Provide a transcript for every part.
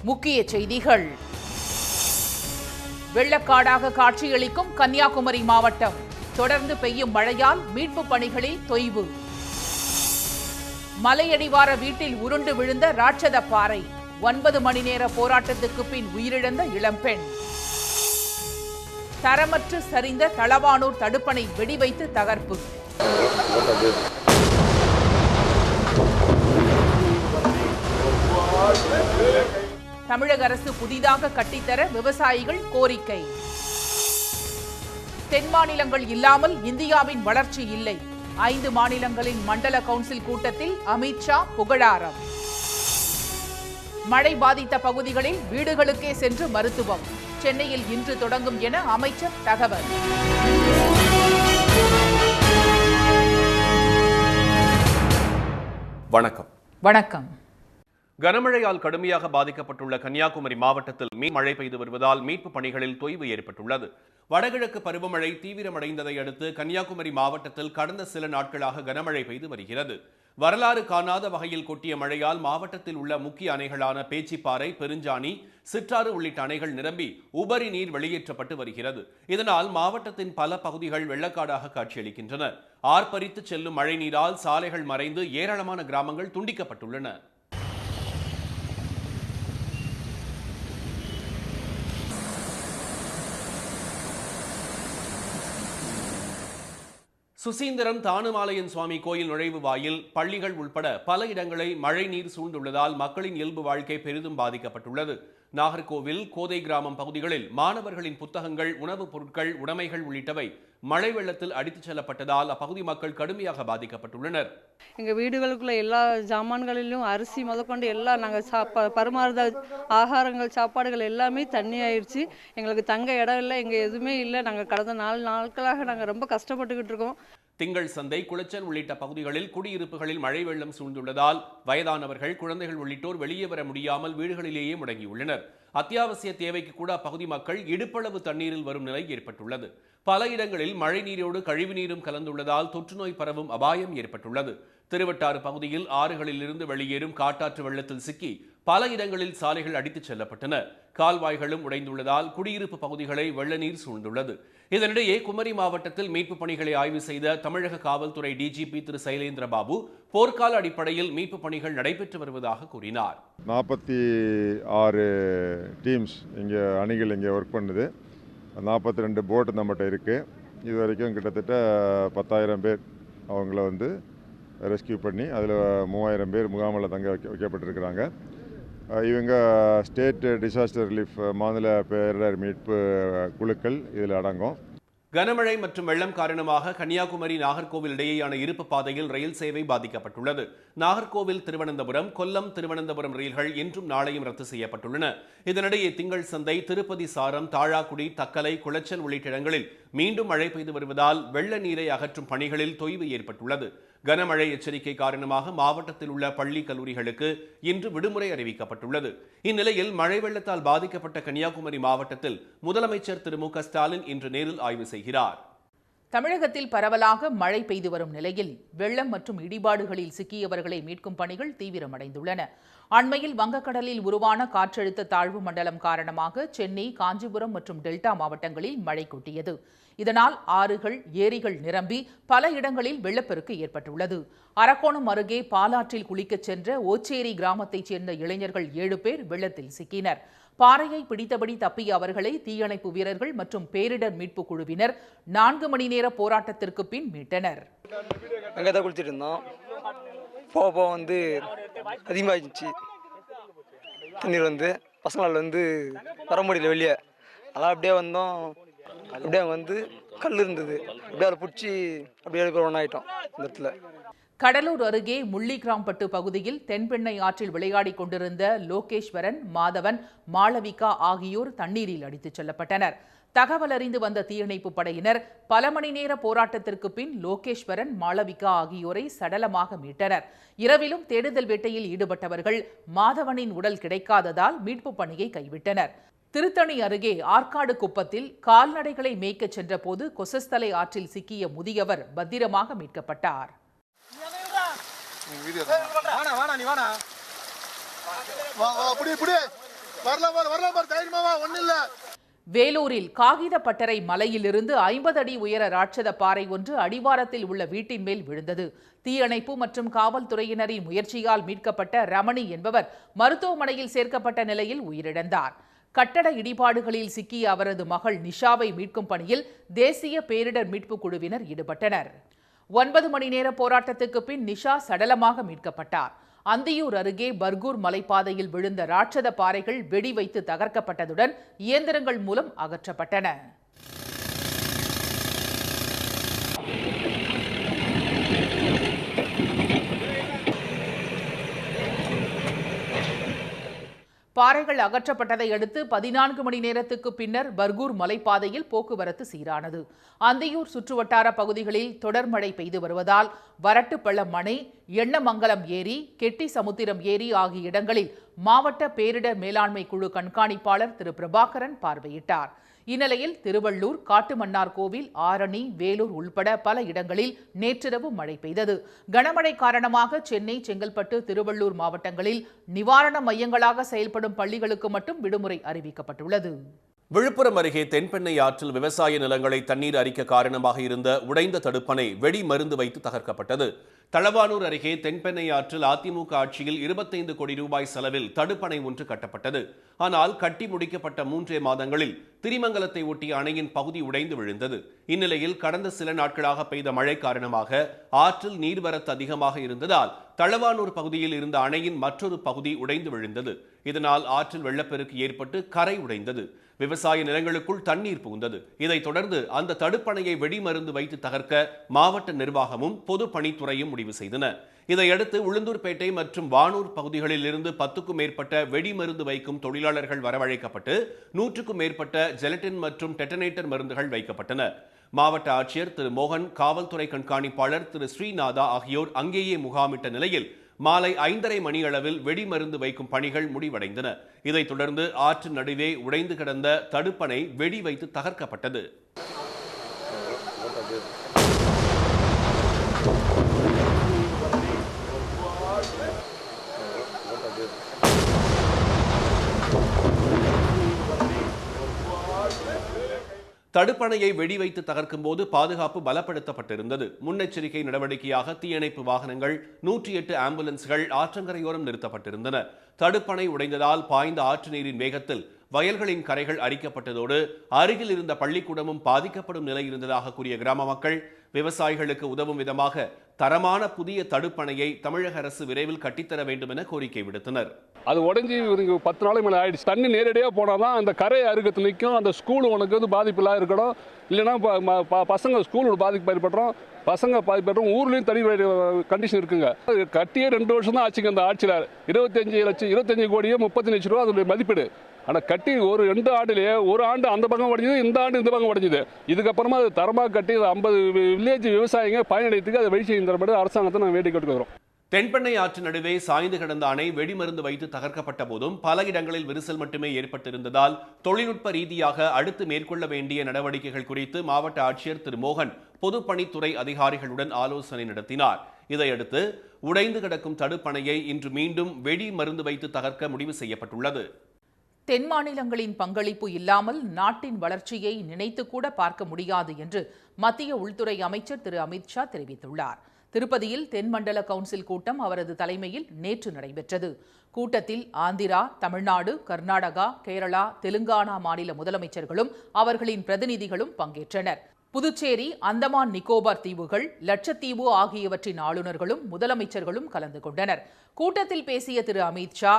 முக்கிய செய்திகள். வெள்ளக்காடாக காட்சியளிக்கும் கன்னியாகுமரி மாவட்டம். தொடர்ந்து பெய்யும் மழையால் மீட்பு பணிகளில் தொய்வு. மலையடிவார வீட்டில் உருண்டு விழுந்த ராட்சத பாறை. 9 மணி நேர போராட்டத்துக்கு பின் உயிரிழந்த இளம்பெண். தரமற்று சரிந்த தளவானூர் தடுப்பணை வெடிவைத்து தகர்ப்பு. தமிழக அரசு புதிதாக கட்டித்தர விவசாயிகள் கோரிக்கை. தென் மாநிலங்கள் இல்லாமல் இந்தியாவின் வளர்ச்சி இல்லை. 5 மாநிலங்களின் மண்டல கவுன்சில் கூட்டத்தில் அமித்ஷா புகழாரம். மழை பாதித்த பகுதிகளில் வீடுகளுக்கே சென்று மருத்துவம். சென்னையில் இன்று தொடங்கும் என அமைச்சர் தகவல். வணக்கம். வணக்கம். கனமழையால் கடுமையாக பாதிக்கப்பட்டுள்ள கன்னியாகுமரி மாவட்டத்தில் மழை பெய்து வருவதால் மீட்பு பணிகளில் தொய்வு ஏற்பட்டுள்ளது. வடகிழக்கு பருவமழை தீவிரமடைந்ததை அடுத்து கன்னியாகுமரி மாவட்டத்தில் கடந்த சில நாட்களாக கனமழை பெய்து வருகிறது. வரலாறு காணாத வகையில் கொட்டிய மழையால் மாவட்டத்தில் உள்ள முக்கிய அணைகளான பேச்சிப்பாறை, பெருஞ்சாணி, சிற்றாறு உள்ளிட்ட அணைகள் நிரம்பி உபரி நீர் வெளியேற்றப்பட்டு வருகிறது. இதனால் மாவட்டத்தின் பல பகுதிகள் வெள்ளக்காடாக காட்சியளிக்கின்றன. ஆர்ப்பரித்து செல்லும் மழை நீரால் சாலைகள் மறைந்து ஏராளமான கிராமங்கள் துண்டிக்கப்பட்டுள்ளன. சுசீந்திரம் தானுமாலையன் சுவாமி கோயில் நுழைவு வாயில், பள்ளிகள் உள்பட பல இடங்களை மழை நீர் சூழ்ந்துள்ளதால் மக்களின் இயல்பு வாழ்க்கை பெரிதும் பாதிக்கப்பட்டுள்ளது. நாகர்கோவில், கோதை கிராமம் பகுதிகளில் மாணவர்களின் புத்தகங்கள், உணவுப் பொருட்கள், உடைமைகள் உள்ளிட்டவை மழை வெள்ளத்தில் அடித்துச் செல்லப்பட்டதால் அப்பகுதி மக்கள் கடுமையாக பாதிக்கப்பட்டுள்ளனர். எங்கள் வீடுகளுக்குள்ள எல்லா ஜாமான்களிலும் அரிசி முதற்கொண்டு எல்லாம் நாங்கள் பரிமாறுத ஆகாரங்கள், சாப்பாடுகள் எல்லாமே தண்ணி ஆயிடுச்சு. எங்களுக்கு தங்க இடம் இல்லை, எங்கே எதுவுமே இல்லை. நாங்கள் கடந்த 4 நாட்களாக நாங்கள் ரொம்ப கஷ்டப்பட்டுக்கிட்டு இருக்கோம். திங்கள் சந்தை, குளச்சல் உள்ளிட்ட பகுதிகளில் குடியிருப்புகளில் மழை வெள்ளம் சூழ்ந்துள்ளதால் வயதானவர்கள், குழந்தைகள் உள்ளிட்டோர் வெளியே வர முடியாமல் வீடுகளிலேயே முடங்கியுள்ளனர். அத்தியாவசிய தேவைக்கு கூட அப்பகுதி மக்கள் இடுப்பளவு தண்ணீரில் வரும் நிலை ஏற்பட்டுள்ளது. பல இடங்களில் மழை நீரோடு கழிவு நீரும் கலந்துள்ளதால் தொற்றுநோய் பரவும் அபாயம் ஏற்பட்டுள்ளது. திருவட்டாறு பகுதியில் ஆறுகளில் இருந்து வெளியேறும் காட்டாற்று வெள்ளத்தில் சிக்கி பல இடங்களில் சாலைகள் அடித்துச் செல்லப்பட்டன. கால்வாய்களும் உடைந்துள்ளதால் குடியிருப்பு பகுதிகளை வெள்ள நீர் சூழ்ந்துள்ளது. இதனிடையே குமரி மாவட்டத்தில் மீட்பு பணிகளை ஆய்வு செய்த தமிழக காவல்துறை டிஜிபி திரு சைலேந்திர பாபு போர்க்கால அடிப்படையில் மீட்பு பணிகள் நடைபெற்று வருவதாக கூறினார். 46 டீம்ஸ் இங்கே அணிகள் இங்கே ஒர்க் பண்ணுது. 42 போட்டு நம்மகிட்ட இருக்குது. இது வரைக்கும் கிட்டத்தட்ட 10,000 பேர் அவங்கள ரெஸ்கியூ பண்ணி அதில் 3,000 பேர் முகாமில் தங்க வைக்கப்பட்டிருக்கிறாங்க. இவங்க ஸ்டேட் டிசாஸ்டர் ரிலீஃப் மாநில பேரிடர் மீட்பு குழுக்கள் இதில் அடங்கும். கனமழை மற்றும் வெள்ளம் காரணமாக கன்னியாகுமரி நாகர்கோவில் இடையேயான இருப்பு பாதையில் ரயில் சேவை பாதிக்கப்பட்டுள்ளது. நாகர்கோவில் திருவனந்தபுரம், கொல்லம் திருவனந்தபுரம் ரயில்கள் இன்றும் நாளையும் ரத்து செய்யப்பட்டுள்ளன. இதனிடையே திங்கள் சந்தை, திருப்பதி சாரம், தாழாக்குடி, தக்கலை, குளச்சல் உள்ளிட்ட இடங்களில் மீண்டும் மழை பெய்து வருவதால் வெள்ள நீரை அகற்றும் பணிகளில் தொய்வு ஏற்பட்டுள்ளது. கனமழை எச்சரிக்கை காரணமாக மாவட்டத்தில் உள்ள பள்ளி, கல்லூரிகளுக்கு இன்று விடுமுறை அறிவிக்கப்பட்டுள்ளது. இந்நிலையில் மழை வெள்ளத்தால் பாதிக்கப்பட்ட கன்னியாகுமரி மாவட்டத்தில் முதலமைச்சர் திரு மு க ஸ்டாலின் இன்று நேரில் ஆய்வு செய்கிறார். தமிழகத்தில் பரவலாக மழை பெய்து வரும் நிலையில் வெள்ளம் மற்றும் இடிபாடுகளில் சிக்கியவர்களை மீட்கும் பணிகள் தீவிரமடைந்துள்ளன. அண்மையில் வங்கக்கடலில் உருவான காற்றழுத்த தாழ்வு மண்டலம் காரணமாக சென்னை, காஞ்சிபுரம் மற்றும் டெல்டா மாவட்டங்களில் மழை கொட்டியது. இதனால் ஆறுகள், ஏரிகள் நிரம்பி பல இடங்களில் வெள்ளப்பெருக்கு ஏற்பட்டுள்ளது. அரக்கோணம் அருகே பாலாற்றில் குளிக்கச் சென்ற ஓச்சேரி கிராமத்தைச் சேர்ந்த இளைஞர்கள் 7 பேர் வெள்ளத்தில் சிக்கினர். பாறையை பிடித்தபடி தப்பிய அவர்களை தீயணைப்பு வீரர்கள் மற்றும் பேரிடர் மீட்பு குழுவினர் 4 மணி நேர போராட்டத்திற்கு பின் மீட்டனர். அங்கே தான் குளிச்சுட்டு இருந்தோம். போக அதிகமாகிடுச்சு தண்ணீர். பசங்களால் வர முடியல வெளியே. அதெல்லாம் அப்படியே வந்தோம். அப்படியே கல் இருந்தது. அப்படியே அதை பிடிச்சி அப்படியே ஒன்று ஆகிட்டோம் இந்த இடத்துல. கடலூர் அருகே முள்ளிகிராம்பட்டு பகுதியில் தென்பெண்ணை ஆற்றில் விளையாடிக் கொண்டிருந்த லோகேஸ்வரன், மாதவன், மாளவிகா ஆகியோர் தண்ணீரில் அடித்துச் செல்லப்பட்டனர். தகவல் அறிந்து வந்த தீயணைப்பு படையினர் பல மணி நேர போராட்டத்திற்கு பின் லோகேஸ்வரன், மாளவிகா ஆகியோரை சடலமாக மீட்டனர். இரவிலும் தேடுதல் வேட்டையில் ஈடுபட்டவர்கள் மாதவனின் உடல் கிடைக்காததால் மீட்பு பணியை கைவிட்டனர். திருத்தணி அருகே ஆற்காடு குப்பத்தில் கால்நடைகளை மேய்க்கச் சென்றபோது கொசஸ்தலை ஆற்றில் சிக்கிய முதியவர் பத்திரமாக மீட்கப்பட்டார். வேலூரில் காகித பட்டறை மலையிலிருந்து 50 அடி உயர ராட்சத பாறை ஒன்று அடிவாரத்தில் உள்ள வீட்டின் மேல் விழுந்தது. தீயணைப்பு மற்றும் காவல்துறையினரின் முயற்சியால் மீட்கப்பட்ட ரமணி என்பவர் மருத்துவமனையில் சேர்க்கப்பட்ட நிலையில் உயிரிழந்தார். கட்டட இடிபாடுகளில் சிக்கிய அவரது மகள் நிஷாவை மீட்கும் பணியில் தேசிய பேரிடர் மீட்புக் குழுவினர் ஈடுபட்டனர். 9 மணி நேர போராட்டத்துக்கு பின் நிஷா சடலமாக மீட்கப்பட்டார். அந்தியூர் அருகே பர்கூர் மலைப்பாதையில் விழுந்த ராட்சத பாறைகள் வெடி வைத்து தகர்க்கப்பட்டதுடன் இயந்திரங்கள் மூலம் அகற்றப்பட்டன. பாறைகள் அகற்றப்பட்டதை அடுத்து 14 மணி நேரத்துக்கு பின்னர் பர்கூர் மலைப்பாதையில் போக்குவரத்து சீரானது. அந்தியூர் சுற்றுவட்டார பகுதிகளில் தொடர் மழை பெய்து வருவதால் வரட்டுப்பள்ளம் அணை, எண்ணமங்கலம் ஏரி, கெட்டி சமுத்திரம் ஏரி ஆகிய இடங்களில் மாவட்ட பேரிடர் மேலாண்மை குழு கண்காணிப்பாளர் திரு பிரபாகரன் பார்வையிட்டார். இந்நிலையில் திருவள்ளூர், காட்டுமன்னார்கோவில், ஆரணி, வேலூர் உள்பட பல இடங்களில் நேற்றிரவு மழை பெய்தது. கனமழை காரணமாக சென்னை, செங்கல்பட்டு, திருவள்ளூர் மாவட்டங்களில் நிவாரண மையங்களாக செயல்படும் பள்ளிகளுக்கு மட்டும் விடுமுறை அறிவிக்கப்பட்டுள்ளது. விழுப்புரம் அருகே தென்பெண்ணை ஆற்றில் விவசாய நிலங்களை தண்ணீர் அரிக்க காரணமாக இருந்த உடைந்த தடுப்பணை வெடி மருந்து வைத்து தகர்க்கப்பட்டது. தளவானூர் அருகே தென்பெண்ணை ஆற்றில் அதிமுக ஆட்சியில் 25 கோடி ரூபாய் செலவில் தடுப்பணை ஒன்று கட்டப்பட்டது. ஆனால் கட்டி முடிக்கப்பட்ட 3 மாதங்களில் திரிமங்கலத்தை ஒட்டிய அணையின் பகுதி உடைந்து விழுந்தது. இந்நிலையில் கடந்த சில நாட்களாக பெய்த மழை காரணமாக ஆற்றில் நீர்வரத்து அதிகமாக இருந்ததால் தளவானூர் பகுதியில் இருந்த அணையின் மற்றொரு பகுதி உடைந்து விழுந்தது. இதனால் ஆற்றில் வெள்ளப்பெருக்கு ஏற்பட்டு கரை உடைந்தது. விவசாய நிலங்களுக்குள் தண்ணீர் புகுந்தது. இதைத் தொடர்ந்து அந்த தடுப்பணையை வெடிமருந்து வைத்து தகர்க்க மாவட்ட நிர்வாகமும் பொதுப்பணித்துறையும் முடிவு செய்தன. இதையடுத்து உளுந்தூர்பேட்டை மற்றும் வானூர் பகுதிகளில் இருந்து 10க்கும் மேற்பட்ட வெடிமருந்து வைக்கும் தொழிலாளர்கள் வரவழைக்கப்பட்டு 100க்கும் மேற்பட்ட ஜெலட்டின் மற்றும் டெட்டனேட்டர் மருந்துகள் வைக்கப்பட்டன. மாவட்ட ஆட்சியர் திரு மோகன், காவல்துறை கண்காணிப்பாளர் திரு ஸ்ரீநாதா ஆகியோர் அங்கேயே முகாமிட்ட நிலையில் மாலை 5:30 மணி அளவில் வெடிமருந்து வைக்கும் பணிகள் முடிவடைந்தன. இதைத் தொடர்ந்து ஆற்று நடுவே உடைந்து கிடந்த தடுப்பணை வெடி வைத்து தகர்க்கப்பட்டது. தடுப்பணையை வெடி வைத்து தகர்க்கும் போது பாதுகாப்பு பலப்படுத்தப்பட்டிருந்தது. முன்னெச்சரிக்கை நடவடிக்கையாக தீயணைப்பு வாகனங்கள், 108 ஆம்புலன்ஸ்கள் ஆற்றங்கரையோரம் நிறுத்தப்பட்டிருந்தன. தடுப்பணை உடைந்ததால் பாய்ந்த ஆற்று நீரின் வேகத்தில் வயல்களின் கரைகள் அரிக்கப்பட்டதோடு அருகில் இருந்த பள்ளிக்கூடமும் பாதிக்கப்படும் நிலை இருந்ததாக கூறிய கிராம மக்கள், விவசாயிகளுக்கு உதவும் விதமாக தரமான புதிய தடுப்பணையை தமிழக அரசு விரைவில் கட்டித்தர வேண்டும் என கோரிக்கை விடுத்தனர். அது உடஞ்சி 10 நாளைக்கு மேலே ஆயிடுச்சு. தண்ணி நேரடியாக போனால் தான் அந்த கரை அருகத்து நிற்கும். அந்த ஸ்கூல் உனக்கு வந்து பாதிப்பில்லாத இருக்கணும். இல்லைன்னா பசங்க ஸ்கூலோட பாதிப்பு ஏற்படுறோம், பசங்க பாதிப்பேற்றோம். ஊர்லேயும் தனி கண்டிஷன் இருக்குங்க. கட்டியே 2 வருஷம் தான் ஆச்சுங்க. அந்த ஆட்சியில் 25 கோடியே 30 லட்சம் ரூபா அதோடைய மதிப்பீடு. ஆனால் கட்டி ஒரு 2 ஆண்டுலேயே ஒரு ஆண்டு அந்த பக்கம் உடஞ்சிது, இந்த ஆண்டு இந்த பக்கம் உடஞ்சிது. இதுக்கப்புறமா அது தரமாக கட்டி 50 வில்லேஜ் விவசாயிங்க பயனடைத்துக்கு அதை வழி செய்யும் தரப்பட்டு அரசாங்கத்தை நாங்கள் வேண்டி கேட்டுக்கிறோம். தென்பெண்ணை ஆற்று நடுவே சாய்ந்து கிடந்த அணை வெடிமருந்து வைத்து தகர்க்கப்பட்ட போதும் பல இடங்களில் விரிசல் மட்டுமே ஏற்பட்டிருந்ததால் தொழில்நுட்ப ரீதியாக அடுத்து மேற்கொள்ள வேண்டிய நடவடிக்கைகள் குறித்து மாவட்ட ஆட்சியர் திரு மோகன் பொதுப்பணித்துறை அதிகாரிகளுடன் ஆலோசனை நடத்தினார். இதையடுத்து உடைந்து கிடக்கும் தடுப்பணையை இன்று மீண்டும் வெடி மருந்து வைத்து தகர்க்க முடிவு செய்யப்பட்டுள்ளது. தென் மாநிலங்களின் பங்களிப்பு இல்லாமல் நாட்டின் வளர்ச்சியை நினைத்துக்கூட பார்க்க முடியாது என்று மத்திய உள்துறை அமைச்சர் திரு அமித்ஷா தெரிவித்துள்ளார். திருப்பதியில் தென்மண்டல கவுன்சில் கூட்டம் அவரது தலைமையில் நேற்று நடைபெற்றது. கூட்டத்தில் ஆந்திரா, தமிழ்நாடு, கர்நாடகா, கேரளா, தெலுங்கானா மாநில முதலமைச்சர்களும் அவர்களின் பிரதிநிதிகளும் பங்கேற்றனர். புதுச்சேரி, அந்தமான் நிக்கோபார் தீவுகள், லட்சத்தீவு ஆகியவற்றின் ஆளுநர்களும் முதலமைச்சர்களும் கலந்து கொண்டனர். கூட்டத்தில் பேசிய திரு அமித்ஷா,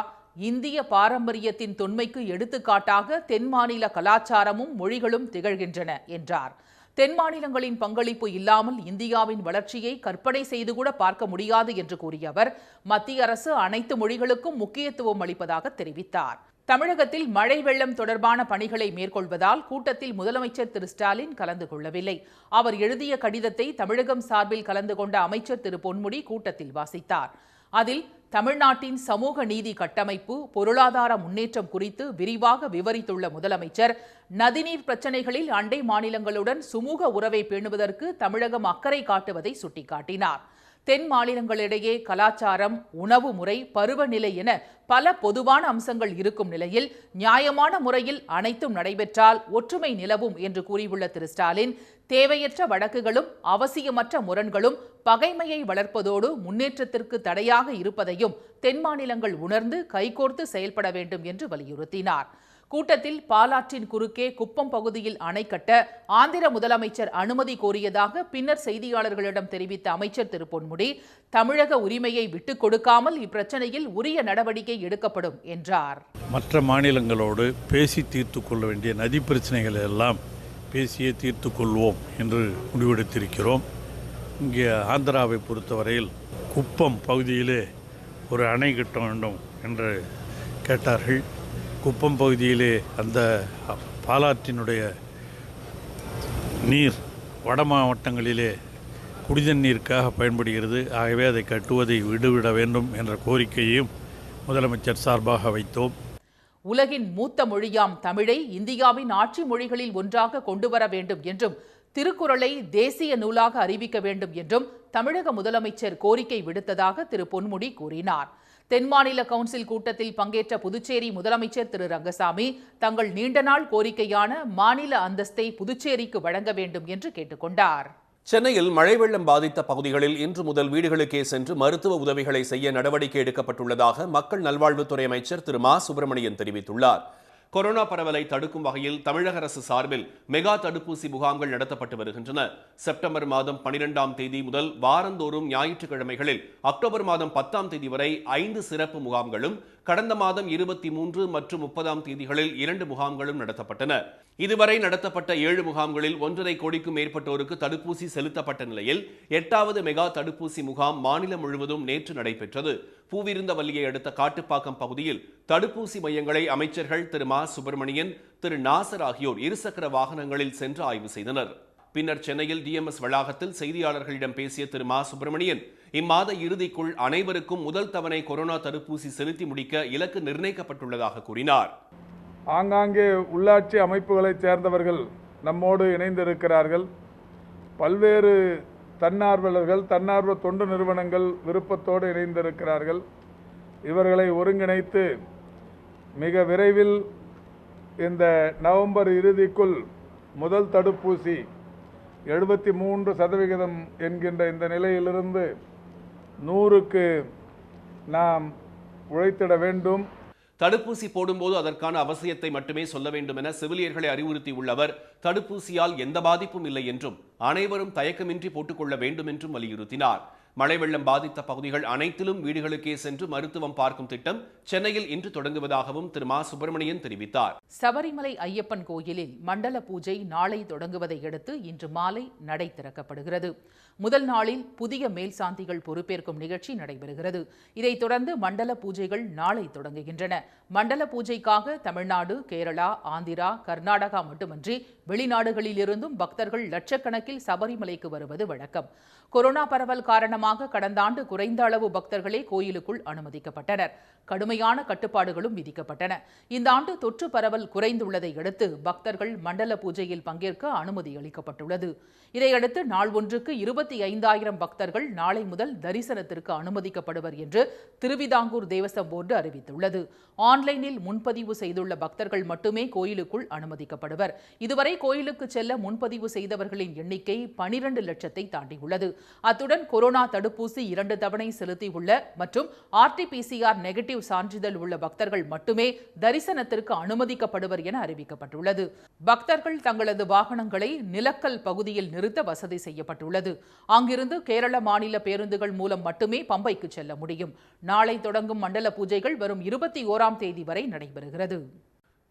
இந்திய பாரம்பரியத்தின் தொன்மைக்கு எடுத்துக்காட்டாக தென் மாநில கலாச்சாரமும் மொழிகளும் திகழ்கின்றன என்றார். தென் மாநிலங்களின் பங்களிப்பு இல்லாமல் இந்தியாவின் வளர்ச்சியை கற்பனை செய்து கூட பார்க்க முடியாது என்று கூறிய அவர், மத்திய அரசு அனைத்து மொழிகளுக்கும் முக்கியத்துவம் அளிப்பதாக தெரிவித்தார். தமிழகத்தில் மழை வெள்ளம் தொடர்பான பணிகளை மேற்கொள்வதால் கூட்டத்தில் முதலமைச்சர் திரு ஸ்டாலின் கலந்து கொள்ளவில்லை. அவர் எழுதிய கடிதத்தை தமிழகம் சார்பில் கலந்து கொண்ட அமைச்சர் திரு பொன்முடி கூட்டத்தில் வாசித்தார். அதில் தமிழ்நாட்டின் சமூக நீதி கட்டமைப்பு, பொருளாதார முன்னேற்றம் குறித்து விரிவாக விவரித்துள்ள முதலமைச்சர், நதிநீர் பிரச்சினைகளில் அண்டை மாநிலங்களுடன் சுமூக உறவை பேணுவதற்கு தமிழகம் அக்கறை காட்டுவதை சுட்டிக்காட்டினார். தென் மாநிலங்களிடையே கலாச்சாரம், உணவு முறை, பருவநிலை என பல பொதுவான அம்சங்கள் இருக்கும் நிலையில் நியாயமான முறையில் அனைத்தும் நடைபெற்றால் ஒற்றுமை நிலவும் என்று கூறியுள்ள திரு ஸ்டாலின், தேவையற்ற வழக்குகளும் அவசியமற்ற முரண்களும் பகைமையை வளர்ப்பதோடு முன்னேற்றத்திற்கு தடையாக இருப்பதையும் தென் மாநிலங்கள் உணர்ந்து கைகோர்த்து செயல்பட வேண்டும் என்று வலியுறுத்தினார். கூட்டத்தில் பாலாற்றின் குறுக்கே குப்பம் பகுதியில் அணை கட்ட ஆந்திர முதலமைச்சர் அனுமதி கோரியதாக பின்னர் செய்தியாளர்களிடம் தெரிவித்த அமைச்சர் திரு பொன்முடி, தமிழக உரிமையை விட்டுக் கொடுக்காமல் இப்பிரச்சனையில் உரிய நடவடிக்கை எடுக்கப்படும் என்றார். மற்ற மாநிலங்களோடு பேசி தீர்த்து கொள்ள வேண்டிய நதி பிரச்சனைகளை எல்லாம் பேசியே தீர்த்து கொள்வோம் என்று முடிவெடுத்திருக்கிறோம். இங்கே ஆந்திராவை பொறுத்தவரையில் குப்பம் பகுதியிலே ஒரு அணை கட்ட வேண்டும் என்று கேட்டார்கள். குப்பம் பகுதியிலே அந்த பாலாற்றினுடைய நீர் வட மாவட்டங்களிலே குடிநீருக்காக பயன்படுகிறது. ஆகவே அதை கட்டுவதை விடுவிட வேண்டும் என்ற கோரிக்கையையும் முதலமைச்சர் சார்பாக வைத்தோம். உலகின் மூத்த மொழியாம் தமிழை இந்தியாவின் ஆட்சி மொழிகளில் ஒன்றாக கொண்டு வர வேண்டும் என்றும், திருக்குறளை தேசிய நூலாக அறிவிக்க வேண்டும் என்றும் தமிழக முதலமைச்சர் கோரிக்கை விடுத்ததாக திரு பொன்முடி கூறினார். தென் மாநில கவுன்சில் கூட்டத்தில் பங்கேற்ற புதுச்சேரி முதலமைச்சர் திரு ரங்கசாமி, தங்கள் நீண்ட நாள் கோரிக்கையான மாநில அந்தஸ்தை புதுச்சேரிக்கு வழங்க வேண்டும் என்று கேட்டுக்கொண்டார். சென்னையில் மழை வெள்ளம் பாதித்த பகுதிகளில் இன்று முதல் வீடுகளுக்கே சென்று மருத்துவ உதவிகளை செய்ய நடவடிக்கை எடுக்கப்பட்டுள்ளதாக மக்கள் நல்வாழ்வுத்துறை அமைச்சர் திரு மா சுப்பிரமணியன் தெரிவித்துள்ளார். கொரோனா பரவலை தடுக்கும் வகையில் தமிழக அரசு சார்பில் மெகா தடுப்பூசி முகாம்கள் நடத்தப்பட்டு வருகின்றன. செப்டம்பர் மாதம் 12ஆம் தேதி முதல் வாரந்தோறும் ஞாயிற்றுக்கிழமைகளில் அக்டோபர் மாதம் 10ஆம் தேதி வரை 5 சிறப்பு முகாம்களும், கடந்த மாதம் 23 மற்றும் 30ஆம் தேதிகளில் 2 முகாம்களும் நடத்தப்பட்டன. இதுவரை நடத்தப்பட்ட 7 முகாம்களில் 1.5 கோடிக்கும் மேற்பட்டோருக்கு தடுப்பூசி செலுத்தப்பட்ட நிலையில் 8வது மெகா தடுப்பூசி முகாம் மாநிலம் முழுவதும் நேற்று நடைபெற்றது. பூவிருந்தவல்லியை அடுத்த காட்டுப்பாக்கம் பகுதியில் தடுப்பூசி மையங்களை அமைச்சர்கள் திரு மா சுப்பிரமணியன், திரு நாசர் ஆகியோர் இருசக்கர வாகனங்களில் சென்று ஆய்வு செய்தனர். பின்னர் சென்னையில் டிஎம்எஸ் வளாகத்தில் செய்தியாளர்களிடம் பேசிய திரு மா சுப்பிரமணியன், இம்மாத இறுதிக்குள் அனைவருக்கும் முதல் தவணை கொரோனா தடுப்பூசி செலுத்தி முடிக்க இலக்கு நிர்ணயிக்கப்பட்டுள்ளதாக கூறினார். ஆங்காங்கே உள்ளாட்சி அமைப்புகளைச் சேர்ந்தவர்கள் நம்மோடு இணைந்திருக்கிறார்கள். பல்வேறு தன்னார்வலர்கள், தன்னார்வ தொண்டு நிறுவனங்கள் விருப்பத்தோடு இணைந்திருக்கிறார்கள். இவர்களை ஒருங்கிணைத்து மிக விரைவில் இந்த நவம்பர் இறுதிக்குள் முதல் தடுப்பூசி 73% என்கின்ற இந்த நிலையிலிருந்து 100க்கு நாம் உழைத்திட வேண்டும். தடுப்பூசி போடும்போது அதற்கான அவசியத்தை மட்டுமே சொல்ல வேண்டும் என செவிலியர்களை அறிவுறுத்தியுள்ள அவர், தடுப்பூசியால் எந்த பாதிப்பும் இல்லை என்றும் அனைவரும் தயக்கமின்றி போட்டுக்கொள்ள வேண்டும் என்றும் வலியுறுத்தினார். மழை வெள்ளம் பாதித்த பகுதிகள் அனைத்திலும் வீடுகளுக்கே சென்று மருத்துவம் பார்க்கும் திட்டம் சென்னையில் இன்று தொடங்குவதாகவும் திரு மா சுப்பிரமணியன் தெரிவித்தார். சபரிமலை ஐயப்பன் கோயிலில் மண்டல பூஜை நாளை தொடங்குவதை அடுத்து இன்று மாலை நடை திறக்கப்படுகிறது. முதல் நாளில் புதிய மேல்சாந்திகள் பொறுப்பேற்கும் நிகழ்ச்சி நடைபெறுகிறது. இதைத் தொடர்ந்து மண்டல பூஜைகள் நாளை தொடங்குகின்றன. மண்டல பூஜைக்காக தமிழ்நாடு, கேரளா, ஆந்திரா, கர்நாடகா மட்டுமன்றி வெளிநாடுகளிலிருந்தும் பக்தர்கள் லட்சக்கணக்கில் சபரிமலைக்கு வருவது வழக்கம். கொரோனா பரவல் காரணமாக கடந்த ஆண்டு குறைந்த அளவு பக்தர்களே கோயிலுக்குள் அனுமதிக்கப்பட்டனர். கடுமையான கட்டுப்பாடுகளும் விதிக்கப்பட்டன. இந்த ஆண்டு தொற்று பரவல் குறைந்துள்ளதை அடுத்து பக்தர்கள் மண்டல பூஜையில் பங்கேற்க அனுமதி அளிக்கப்பட்டுள்ளது. இதையடுத்து நாள் ஒன்றுக்கு 25,000 பக்தர்கள் நாளை முதல் தரிசனத்திற்கு அனுமதிக்கப்படுவர் என்று திருவிதாங்கூர் தேவசம் போர்டு அறிவித்துள்ளது. ஆன்லைனில் முன்பதிவு செய்துள்ள பக்தர்கள் மட்டுமே கோயிலுக்குள் அனுமதிக்கப்படுவர். இதுவரை கோயிலுக்கு செல்ல முன்பதிவு செய்தவர்களின் எண்ணிக்கை 12 லட்சத்தை தாண்டியுள்ளது. அத்துடன் கொரோனா தடுப்பூசி 2 தவணை செலுத்தியுள்ள மற்றும் RT-PCR நெகட்டிவ் சான்றிதழ் உள்ள பக்தர்கள் மட்டுமே தரிசனத்திற்கு அனுமதிக்கப்படுவர் என அறிவிக்கப்பட்டுள்ளது. பக்தர்கள் தங்களது வாகனங்களை நிலக்கல் பகுதியில் நிறுத்த வசதி செய்யப்பட்டுள்ளது. அங்கிருந்து கேரள மாநில பேருந்துகள் மூலம் மட்டுமே பம்பைக்கு செல்ல முடியும். நாளை தொடங்கும் மண்டல பூஜைகள் வரும் 21ஆம் தேதி வரை நடைபெறுகிறது.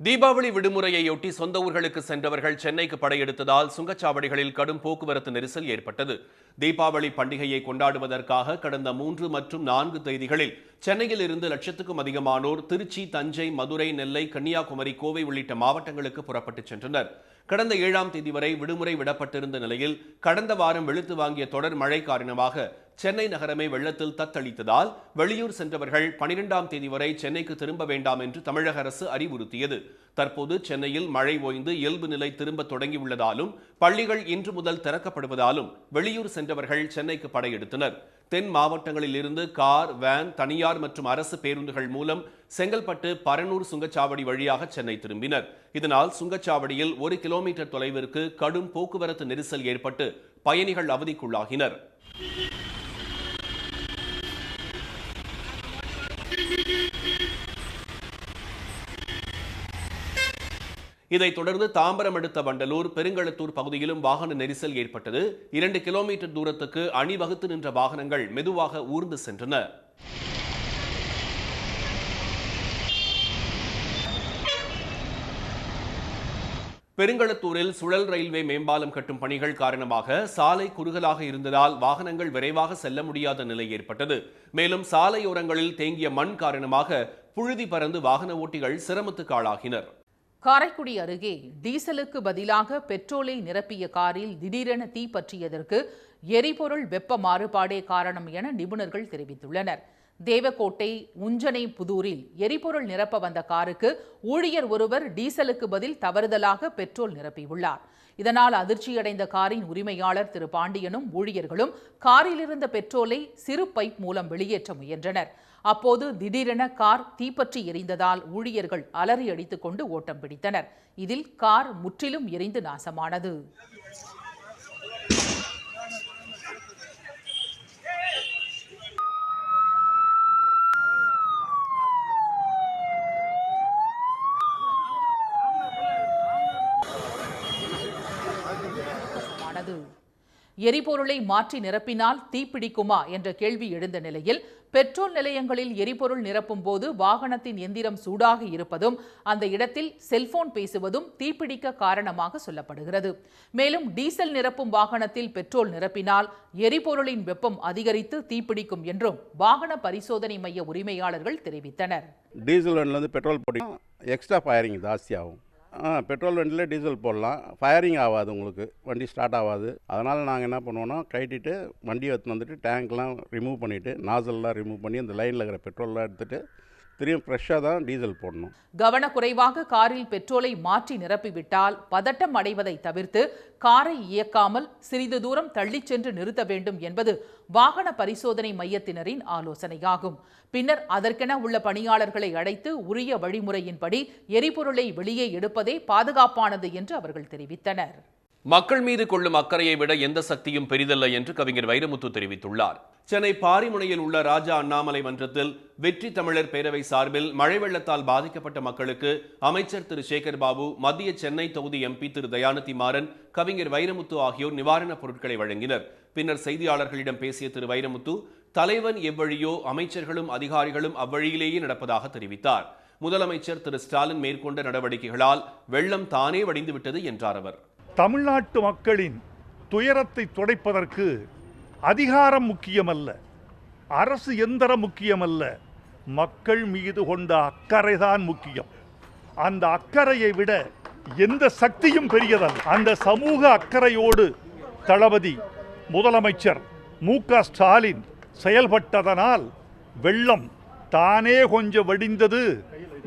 தீபாவளி விடுமுறையொட்டி சொந்த ஊர்களுக்கு சென்றவர்கள் சென்னைக்கு படையெடுத்ததால் சுங்கச்சாவடிகளில் கடும் போக்குவரத்து நெரிசல் ஏற்பட்டது. தீபாவளி பண்டிகையை கொண்டாடுவதற்காக கடந்த 3 மற்றும் 4 தேதிகளில் சென்னையில் இருந்து லட்சத்துக்கும் அதிகமானோர் திருச்சி, தஞ்சை, மதுரை, நெல்லை, கன்னியாகுமரி, கோவை உள்ளிட்ட மாவட்டங்களுக்கு புறப்பட்டு சென்றனர். கடந்த 7ஆம் தேதி வரை விடுமுறை விடப்பட்டிருந்த நிலையில் கடந்த வாரம் வெளுத்து வாங்கிய தொடர் மழை காரணமாக சென்னை நகரமே வெள்ளத்தில் தத்தளித்ததால் வெளியூர் சென்றவர்கள் 12ஆம் தேதி வரை சென்னைக்கு திரும்ப வேண்டாம் என்று தமிழக அரசு அறிவுறுத்தியது. தற்போது சென்னையில் மழை ஓய்ந்து இயல்பு நிலை திரும்ப தொடங்கியுள்ளதாலும் பள்ளிகள் இன்று முதல் திறக்கப்படுவதாலும் வெளியூர் சென்றவர்கள் சென்னைக்கு படையெடுத்தனர். தென் மாவட்டங்களில் இருந்து கார், வேன், தனியார் மற்றும் அரசு பேருந்துகள் மூலம் செங்கல்பட்டு பரனூர் சுங்கச்சாவடி வழியாக சென்னை திரும்பினர். இதனால் சுங்கச்சாவடியில் 1 கிலோமீட்டர் தொலைவிற்கு கடும் போக்குவரத்து நெரிசல் ஏற்பட்டு பயணிகள் அவதிக்குள்ளாகினர். இதைத் தொடர்ந்து தாம்பரம் அடுத்த வண்டலூர், பெருங்களத்தூர் பகுதியிலும் வாகன நெரிசல் ஏற்பட்டது. 2 கிலோமீட்டர் தூரத்துக்கு அணிவகுத்து நின்ற வாகனங்கள் மெதுவாக ஊர்ந்து சென்றன. பெருங்களத்தூரில் சுழல் ரயில்வே மேம்பாலம் கட்டும் பணிகள் காரணமாக சாலை குறுகலாக இருந்ததால் வாகனங்கள் விரைவாக செல்ல முடியாத நிலை ஏற்பட்டது. மேலும் சாலையோரங்களில் தேங்கிய மண் காரணமாக புழுதி பறந்து வாகன ஓட்டிகள் சிரமத்துக்கு ஆளாகினர். காரைக்குடி அருகே டீசலுக்கு பதிலாக பெட்ரோலை நிரப்பிய காரில் திடீரென தீ பற்றியதற்கு எரிபொருள் வெப்ப மாறுபாடே காரணம் என நிபுணர்கள் தெரிவித்துள்ளனர். தேவக்கோட்டை உஞ்சனை புதூரில் எரிபொருள் நிரப்ப வந்த காருக்கு ஊழியர் ஒருவர் டீசலுக்கு பதில் தவறுதலாக பெட்ரோல் நிரப்பியுள்ளார். இதனால் அதிர்ச்சியடைந்த காரின் உரிமையாளர் திரு பாண்டியனும் ஊழியர்களும் காரில் இருந்த பெட்ரோலை சிறு பைப் மூலம் வெளியேற்ற முயன்றனர். அப்போது திடீரென கார் தீப்பற்றி எரிந்ததால் ஊழியர்கள் அலறி அடித்துக் கொண்டு ஓட்டம் பிடித்தனர். இதில் கார் முற்றிலும் எரிந்து நாசமானது. எரிபொருளை மாற்றி நிரப்பினால் தீப்பிடிக்குமா என்ற கேள்வி எழுந்த நிலையில் பெட்ரோல் நிலையங்களில் எரிபொருள் நிரப்பும் போது வாகனத்தின் எந்திரம் சூடாக இருப்பதும் அந்த இடத்தில் செல்போன் பேசுவதும் தீப்பிடிக்க காரணமாக சொல்லப்படுகிறது. மேலும் டீசல் நிரப்பும் வாகனத்தில் பெட்ரோல் நிரப்பினால் எரிபொருளின் வெப்பம் அதிகரித்து தீப்பிடிக்கும் என்றும் வாகன பரிசோதனை மைய உரிமையாளர்கள் தெரிவித்தனர். டீசல் பெட்ரோல் போட்டிங்கன்னா எக்ஸ்ட்ரா ஃபயரிங் ஜாஸ்தியாகும். பெட்ரோல் வண்டியில் டீசல் போடலாம், ஃபயரிங் ஆகாது, உங்களுக்கு வண்டி ஸ்டார்ட் ஆகாது. அதனால் நாங்கள் என்ன பண்ணுவோன்னா கட்டிட்டு வண்டியை எடுத்துன்னு வந்துட்டு டேங்க்லாம் ரிமூவ் பண்ணிவிட்டு நாசல்லாம் ரிமூவ் பண்ணி அந்த லைனில் இருக்கிற பெட்ரோல்லாம் எடுத்துகிட்டு திரும்ப ஃப்ரெஷ்ஷாக தான் டீசல் போடணும். கவனக்குறைவாக காரில் பெட்ரோலை மாற்றி நிரப்பிவிட்டால் பதட்டம் அடைவதை தவிர்த்து காரை இயக்காமல் சிறிது தூரம் தள்ளிச் சென்று நிறுத்த வேண்டும் என்பது வாகன பரிசோதனை மையத்தினரின் ஆலோசனையாகும். பின்னர் அதற்கென உள்ள பணியாளர்களை அழைத்து உரிய வழிமுறையின்படி எரிபொருளை வெளியே எடுப்பதே பாதுகாப்பானது என்று அவர்கள் தெரிவித்தனர். மக்கள் மீது கொள்ளும் அக்கறையை விட எந்த சக்தியும் பெரிதல்ல என்று கவிஞர் வைரமுத்து தெரிவித்துள்ளார். சென்னை பாரிமுனையில் உள்ள ராஜா அண்ணாமலை மன்றத்தில் வெற்றி தமிழர் பேரவை சார்பில் மழை வெள்ளத்தால் பாதிக்கப்பட்ட மக்களுக்கு அமைச்சர் திரு சேகர் பாபு, மத்திய சென்னை தொகுதி எம்பி திரு தயாநிதி மாறன், கவிஞர் வைரமுத்து ஆகியோர் நிவாரணப் பொருட்களை வழங்கினர். பின்னர் செய்தியாளர்களிடம் பேசிய திரு வைரமுத்து, தலைவன் எவ்வழியோ அமைச்சர்களும் அதிகாரிகளும் அவ்வழியிலேயே நடப்பதாக தெரிவித்தார். முதலமைச்சர் திரு ஸ்டாலின் மேற்கொண்ட நடவடிக்கைகளால் வெள்ளம் தானே வடிந்துவிட்டது என்றார் அவர். தமிழ்நாட்டு மக்களின் துயரத்தை துடைப்பதற்கு அதிகாரம் முக்கியமல்ல, அரசு எந்திரம் முக்கியமல்ல, மக்கள் மீது கொண்ட அக்கறைதான் முக்கியம். அந்த அக்கறையை விட எந்த சக்தியும் பெரியதல்ல. அந்த சமூக அக்கறையோடு தளபதி முதலமைச்சர் மு.க. ஸ்டாலின் செயல்பட்டதனால் வெள்ளம் தானே கொஞ்சம் வடிந்தது.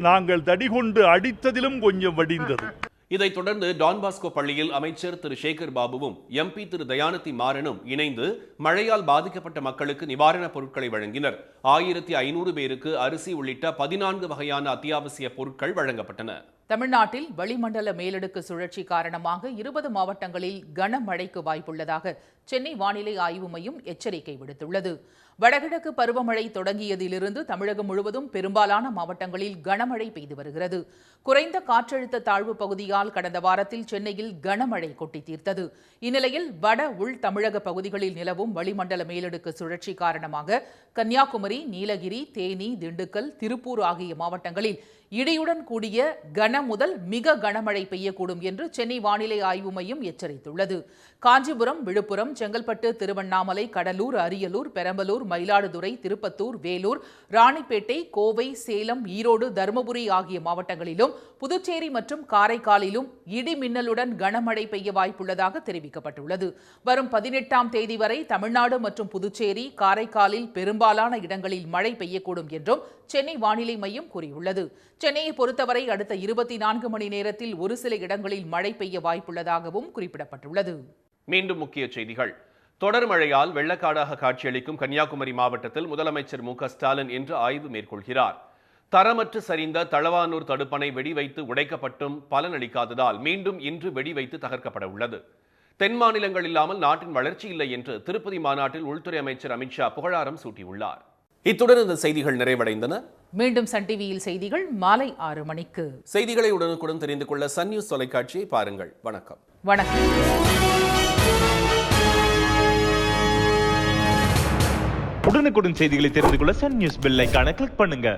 நாங்கள் தடிகொண்டு அடித்ததிலும் கொஞ்சம் வடிந்தது. இதைத் தொடர்ந்து டான்பாஸ்கோ பள்ளியில் அமைச்சர் திரு சேகர் பாபுவும் எம்பி திரு தயாநிதி மாறனும் இணைந்து மழையால் பாதிக்கப்பட்ட மக்களுக்கு நிவாரணப் பொருட்களை வழங்கினர். 1500 பேருக்கு அரிசி உள்ளிட்ட 14 வகையான அத்தியாவசிய பொருட்கள் வழங்கப்பட்டன. தமிழ்நாட்டில் வளிமண்டல மேலடுக்கு சுழற்சி காரணமாக 20 மாவட்டங்களில் கனமழைக்கு வாய்ப்புள்ளதாக சென்னை வானிலை ஆய்வு மையம் எச்சரிக்கை விடுத்துள்ளது. வடகிழக்கு பருவமழை தொடங்கியதிலிருந்து தமிழகம் முழுவதும் பெரும்பாலான மாவட்டங்களில் கனமழை பெய்து வருகிறது. குறைந்த காற்றழுத்த தாழ்வு பகுதியால் கடந்த வாரத்தில் சென்னையில் கனமழை கொட்டி தீர்த்தது. இந்நிலையில் வட உள் தமிழக பகுதிகளில் நிலவும் வளிமண்டல மேலடுக்கு சுழற்சி காரணமாக கன்னியாகுமரி, நீலகிரி, தேனி, திண்டுக்கல், திருப்பூர் ஆகிய மாவட்டங்களில் இடியுடன் கூடிய கன முதல் மிக கனமழை பெய்யக்கூடும் என்று சென்னை வானிலை ஆய்வு மையம் எச்சரித்துள்ளது. காஞ்சிபுரம், விழுப்புரம், செங்கல்பட்டு, திருவண்ணாமலை, கடலூர், அரியலூர், பெரம்பலூர், மயிலாடுதுறை, திருப்பத்தூர், வேலூர், ராணிப்பேட்டை, கோவை, சேலம், ஈரோடு, தருமபுரி ஆகிய மாவட்டங்களிலும் புதுச்சேரி மற்றும் காரைக்காலிலும் இடி மின்னலுடன் கனமழை பெய்ய வாய்ப்புள்ளதாக தெரிவிக்கப்பட்டுள்ளது. வரும் 18ஆம் தேதி வரை தமிழ்நாடு மற்றும் புதுச்சேரி, காரைக்காலில் பெரும்பாலான இடங்களில் மழை பெய்யக்கூடும் என்றும் சென்னை வானிலை மையம் கூறியுள்ளது. சென்னையை பொறுத்தவரை அடுத்த 24 மணி நேரத்தில் ஒரு சில இடங்களில் மழை பெய்ய வாய்ப்புள்ளதாகவும் குறிப்பிடப்பட்டுள்ளது. மீண்டும் முக்கிய செய்திகள். தொடர் மழையால் வெள்ளக்காடாக காட்சியளிக்கும் கன்னியாகுமரி மாவட்டத்தில் முதலமைச்சர் மு க ஸ்டாலின் இன்று ஆய்வு மேற்கொள்கிறார். தரமற்று சரிந்த தளவானூர் தடுப்பணை வெடிவைத்து உடைக்கப்பட்டும் பலனளிக்காததால் மீண்டும் இன்று வெடிவைத்து தகர்க்கப்பட உள்ளது. தென் மாநிலங்கள் இல்லாமல் நாட்டின் வளர்ச்சி இல்லை என்று திருப்பதி மாநாட்டில் உள்துறை அமைச்சர் அமித்ஷா புகழாரம் சூட்டியுள்ளார். இத்துடன் இந்த செய்திகள் நிறைவடைந்தன. மீண்டும் சன் டிவியில் செய்திகள் மாலை 6 மணிக்கு. செய்திகளை உடனுக்குடன் தெரிந்து கொள்ள சன் நியூஸ் தொலைக்காட்சியை பாருங்கள். வணக்கம். வணக்கம். உடனுக்குடன் செய்திகளை தெரிந்து கொள்ள சன் நியூஸ் பெல் ஐகானை கிளிக் பண்ணுங்க.